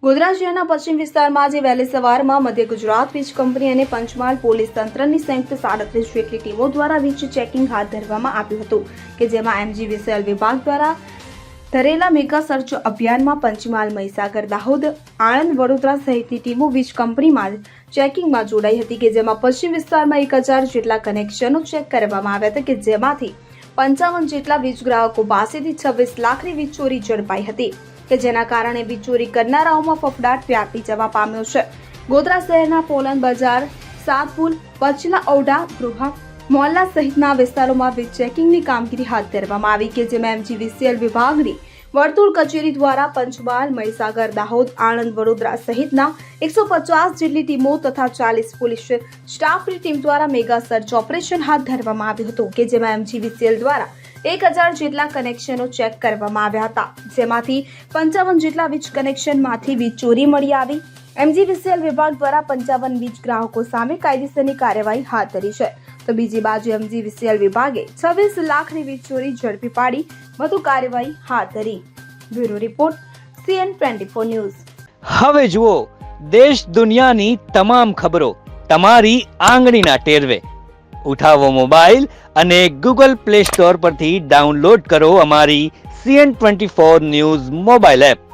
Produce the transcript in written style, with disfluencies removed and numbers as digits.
ગોધરા શહેરના પશ્ચિમ વિસ્તારમાં આજે વહેલી સવારમાં મધ્ય ગુજરાત વીજ કંપની અને પંચમહાલ પોલીસ તંત્રની સંયુક્ત 37 જેટલી ટીમો દ્વારા વીજ ચેકિંગ હાથ ધરવામાં આવ્યું હતું કે જેમાં એમજીવીસીએલ વિભાગ દ્વારા ધરેલા મેગા સર્ચ અભિયાનમાં પંચમહાલ, મહીસાગર, દાહોદ, આણંદ, વડોદરા સહિતની ટીમો વીજ કંપનીમાં ચેકિંગમાં જોડાઈ હતી કે જેમાં પશ્ચિમ વિસ્તારમાં 1000 જેટલા કનેક્શનો ચેક કરવામાં આવ્યા હતા કે જેમાંથી 55 જેટલા વીજ ગ્રાહકો પાસેથી 26 લાખની વીજ ચોરી ઝડપાઈ હતી કે જેના કારણે વીજ ચોરી કરનારાઓમાં ફફડાટ વ્યાપી જવા પામ્યો છે। ગોધરા શહેરના પોલન બજાર, સાતપુલ, પચલા ઔડા, ગૃહા, મોહલ્લા સહિતના વિસ્તારોમાં વીજ ચેકિંગની કામગીરી હાથ ધરવામાં આવી કે જેમાં એમજીવીસીએલ વિભાગની વર્તુળ કચેરી દ્વારા પંચમહાલ, મહીસાગર, દાહોદ, આણંદ, વડોદરા સહિતના 150 જેટલી ટીમો તથા 40 પોલીસ સ્ટાફની ટીમ દ્વારા મેગા સર્ચ ઓપરેશન હાથ ધરવામાં આવ્યું હતું કે જેમાં એમજીવીસીએલ દ્વારા 1000 જેટલા કનેક્શનો ચેક કરવામાં આવ્યા હતા, જેમાંથી 55 જેટલા વીજ કનેક્શનમાંથી વીજ ચોરી મળી આવી। એમજીવીસીએલ વિભાગ દ્વારા 55 વીજ ગ્રાહકો સામે કાયદેસરની કાર્યવાહી હાથ ધરી છે, તો બીજી બાજુ એમજીવીસીએલ વિભાગે 26 લાખની વીજ ચોરી ઝડપી પાડી વધુ કાર્યવાહી હાથ ધરી। Bureau report, CN24 news. હવે જુઓ દેશ દુનિયાની તમામ ખબરો તમારી આંગળીના ટેરવે। ઉઠાવો મોબાઈલ અને Google Play Store પરથી ડાઉનલોડ કરો અમારી CN24 ન્યૂઝ મોબાઈલ એપ।